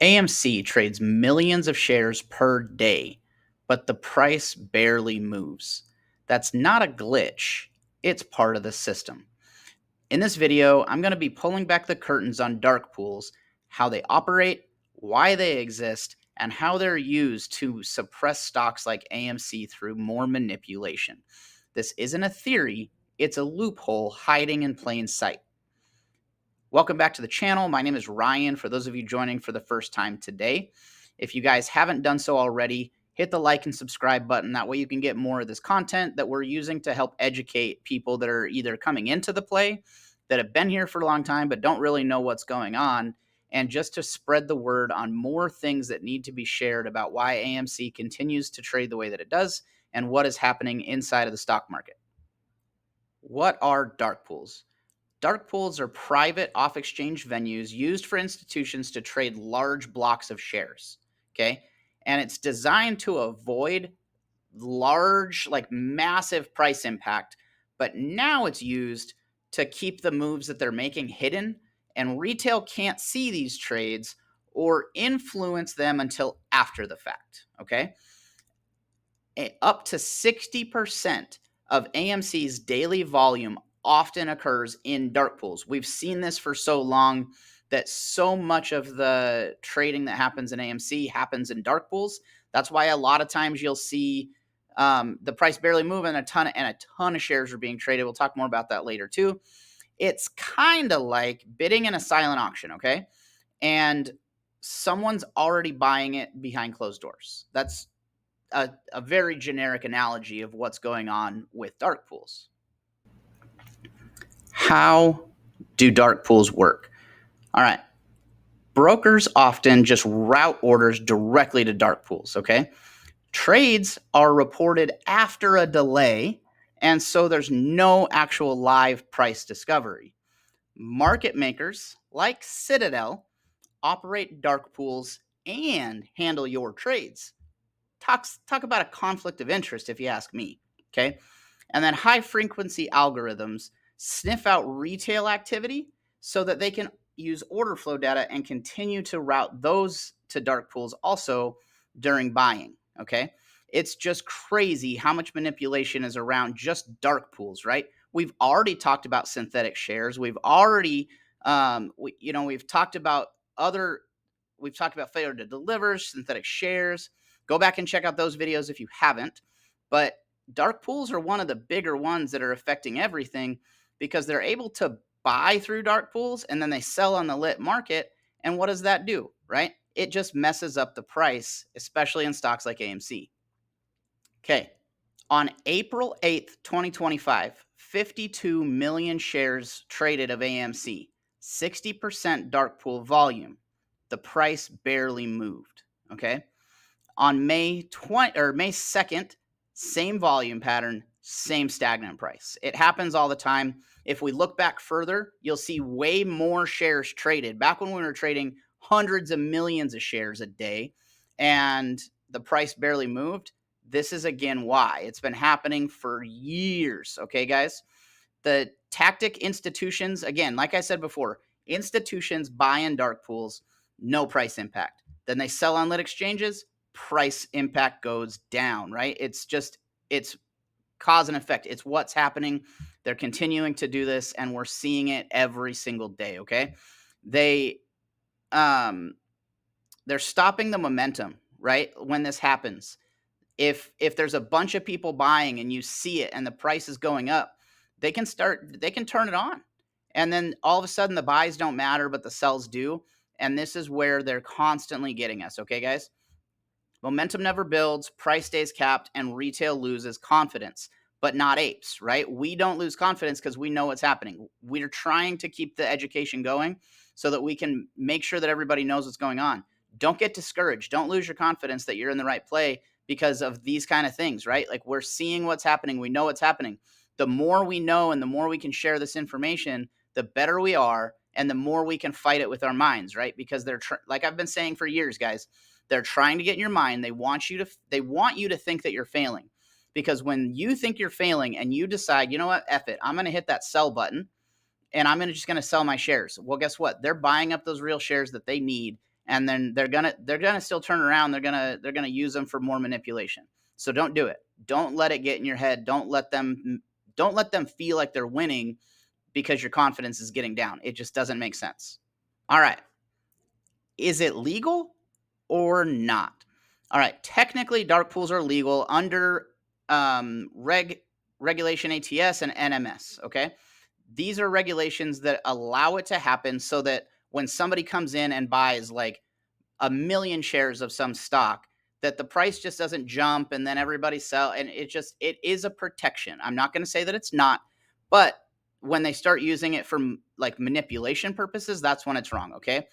AMC trades millions of shares per day, but the price barely moves. That's not a glitch, it's part of the system. In this video, I'm going to be pulling back the curtains on dark pools, how they operate, why they exist, and how they're used to suppress stocks like AMC through more manipulation. This isn't a theory, it's a loophole hiding in plain sight. Welcome back to the channel. My name is Ryan, for those of you joining for the first time today. If you guys haven't done so already, hit the like and subscribe button. That way you can get more of this content that we're using to help educate people that are either coming into the play, that have been here for a long time but don't really know what's going on, and just to spread the word on more things that need to be shared about why AMC continues to trade the way that it does and what is happening inside of the stock market. What are dark pools? Dark pools are private off-exchange venues used for institutions to trade large blocks of shares, okay? And it's designed to avoid large, like massive price impact, but now it's used to keep the moves that they're making hidden, and retail can't see these trades or influence them until after the fact, okay? Up to 60% of AMC's daily volume often occurs in dark pools. We've seen this for so long that so much of the trading that happens in AMC happens in dark pools. That's why a lot of times you'll see the price barely move and a ton of shares are being traded. We'll talk more about that later too. It's kind of like bidding in a silent auction, okay? And someone's already buying it behind closed doors. That's a very generic analogy of what's going on with dark pools. How do dark pools work? All right. Brokers often just route orders directly to dark pools, okay? Trades are reported after a delay, and so there's no actual live price discovery. Market makers like Citadel operate dark pools and handle your trades. Talk about a conflict of interest, if you ask me, okay? And then high frequency algorithms sniff out retail activity so that they can use order flow data and continue to route those to dark pools also during buying, okay? It's just crazy how much manipulation is around just dark pools, right? We've already talked about synthetic shares. We've already, we've talked about failure to deliver, synthetic shares. Go back and check out those videos if you haven't. But dark pools are one of the bigger ones that are affecting everything because they're able to buy through dark pools and then they sell on the lit market. And what does that do, right? It just messes up the price, especially in stocks like AMC. Okay. On April 8th, 2025, 52 million shares traded of AMC, 60% dark pool volume. The price barely moved, okay? On May 2nd, same volume pattern, same stagnant price. It happens all the time. If we look back further, you'll see way more shares traded. Back when we were trading hundreds of millions of shares a day and the price barely moved, this is again why. It's been happening for years, okay, guys? The tactic institutions, again, like I said before, institutions buy in dark pools, no price impact. Then they sell on lit exchanges, price impact goes down, right? It's cause and effect. It's what's happening. They're continuing to do this, and we're seeing it every single day, okay? They're stopping the momentum, right? When this happens. If there's a bunch of people buying and you see it and the price is going up, they can turn it on. And then all of a sudden the buys don't matter, but the sells do. And this is where they're constantly getting us. Okay, guys? Momentum never builds, price stays capped, and retail loses confidence, but not apes, right? We don't lose confidence because we know what's happening. We're trying to keep the education going so that we can make sure that everybody knows what's going on. Don't get discouraged. Don't lose your confidence that you're in the right play because of these kind of things, right? Like, we're seeing what's happening. We know what's happening. The more we know and the more we can share this information, the better we are and the more we can fight it with our minds, right? Because like I've been saying for years, guys, they're trying to get in your mind. They want you to think that you're failing, because when you think you're failing and you decide, you know what, F it, I'm going to hit that sell button and I'm just going to sell my shares. Well, guess what? They're buying up those real shares that they need, and then they're gonna still turn around. They're gonna use them for more manipulation. So don't do it. Don't let it get in your head. Don't let them feel like they're winning because your confidence is getting down. It just doesn't make sense. All right. Is it legal or not? All right. Technically, dark pools are legal under regulation ATS and NMS. Okay. These are regulations that allow it to happen so that when somebody comes in and buys like a million shares of some stock, that the price just doesn't jump and then everybody sell, and it is a protection. I'm not going to say that it's not, but when they start using it for like manipulation purposes, that's when it's wrong. Okay.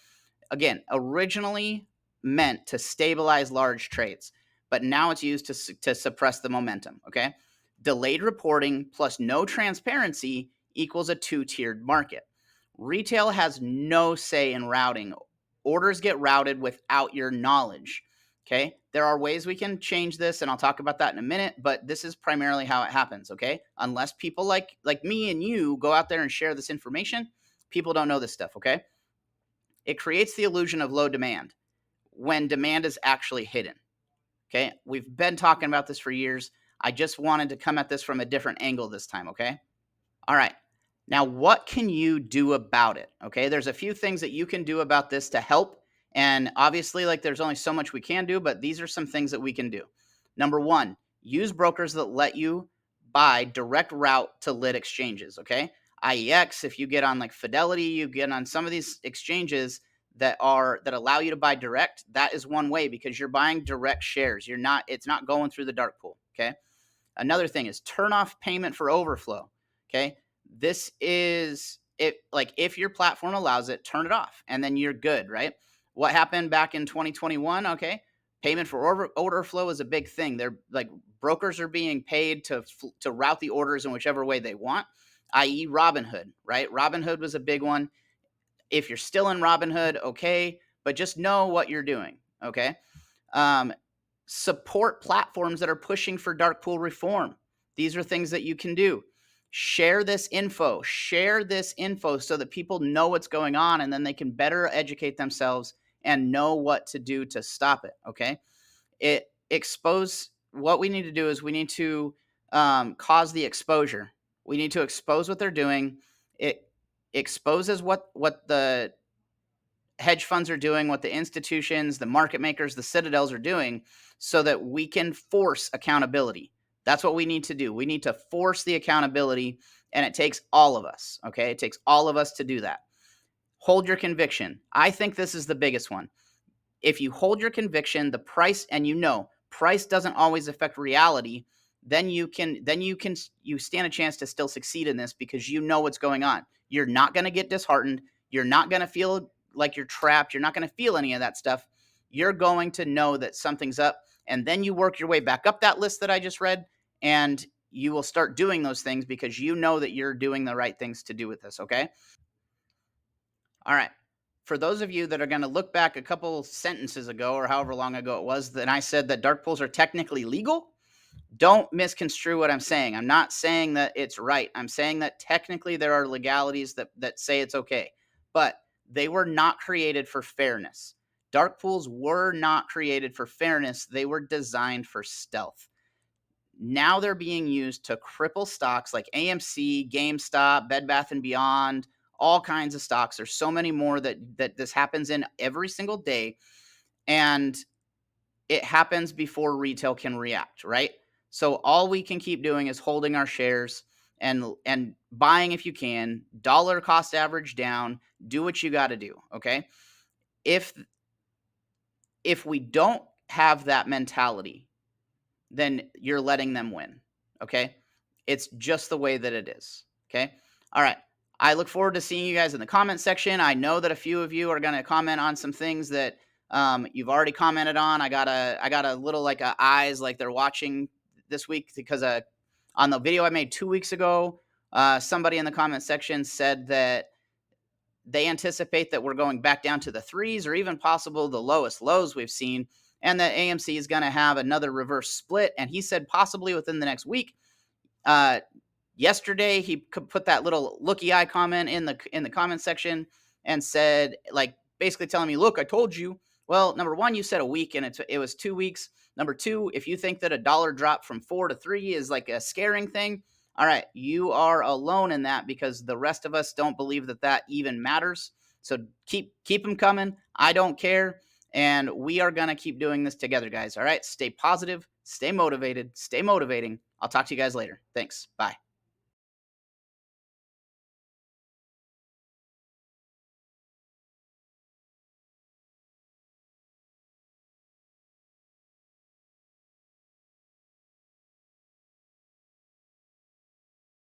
Again, originally meant to stabilize large trades, but now it's used to suppress the momentum. Okay. Delayed reporting plus no transparency equals a two-tiered market. Retail has no say in routing. Orders get routed without your knowledge. Okay. There are ways we can change this, and I'll talk about that in a minute, but this is primarily how it happens. Okay. Unless people like me and you go out there and share this information, people don't know this stuff. Okay. It creates the illusion of low demand when demand is actually hidden. Okay. We've been talking about this for years. I just wanted to come at this from a different angle this time. Okay. All right. Now, what can you do about it? Okay. There's a few things that you can do about this to help. And obviously, like there's only so much we can do, but these are some things that we can do. Number one, use brokers that let you buy direct route to lit exchanges. Okay. IEX, if you get on like Fidelity, you get on some of these exchanges that allow you to buy direct. That is one way because you're buying direct shares. It's not going through the dark pool. Okay. Another thing is turn off payment for overflow. Okay. This is it. Like if your platform allows it, turn it off and then you're good, right? What happened back in 2021? Okay. Payment for order flow is a big thing. They're like brokers are being paid to route the orders in whichever way they want, i.e. Robinhood, right? Robinhood was a big one. If you're still in Robinhood, okay, but just know what you're doing, okay? Um, Support platforms that are pushing for dark pool reform. These are things that you can do. Share this info. Share this info so that people know what's going on and then they can better educate themselves and know what to do to stop it. Okay. What we need to do is we need to cause the exposure. We need to expose what they're doing. It exposes what the hedge funds are doing, what the institutions, the market makers, the citadels are doing, so that we can force accountability. That's what we need to do. We need to force the accountability, and it takes all of us. Okay. It takes all of us to do that. Hold your conviction. I think this is the biggest one. If you hold your conviction, the price, and price doesn't always affect reality, then you stand a chance to still succeed in this because you know what's going on. You're not going to get disheartened. You're not going to feel like you're trapped. You're not going to feel any of that stuff. You're going to know that something's up, and then you work your way back up that list that I just read, and you will start doing those things because you know that you're doing the right things to do with this. Okay. All right. For those of you that are going to look back a couple sentences ago or however long ago it was that I said that dark pools are technically legal, don't misconstrue what I'm saying. I'm not saying that it's right. I'm saying that technically there are legalities that say it's okay, but they were not created for fairness. Dark pools were not created for fairness. They were designed for stealth. Now they're being used to cripple stocks like AMC, GameStop, Bed Bath and Beyond, all kinds of stocks. There's so many more that this happens in every single day, and it happens before retail can react, right? So all we can keep doing is holding our shares and buying if you can, dollar cost average down, do what you got to do, okay? If if we don't have that mentality, then you're letting them win. Okay. It's just the way that it is. Okay. All right. I look forward to seeing you guys in the comment section. I know that a few of you are going to comment on some things that you've already commented on. I got a little like eyes like they're watching this week because on the video I made 2 weeks ago, somebody in the comment section said that they anticipate that we're going back down to the threes or even possible the lowest lows we've seen, and that AMC is going to have another reverse split. And he said possibly within the next week. Yesterday, he put that little looky eye comment in the comment section and said, like, basically telling me, look, I told you. Well, number one, you said a week and it was 2 weeks. Number two, if you think that a dollar drop from 4 to 3 is like a scaring thing, all right, you are alone in that because the rest of us don't believe that that even matters. So keep them coming. I don't care, and we are gonna keep doing this together, guys. All right, stay positive, stay motivated, stay motivating. I'll talk to you guys later. Thanks. Bye.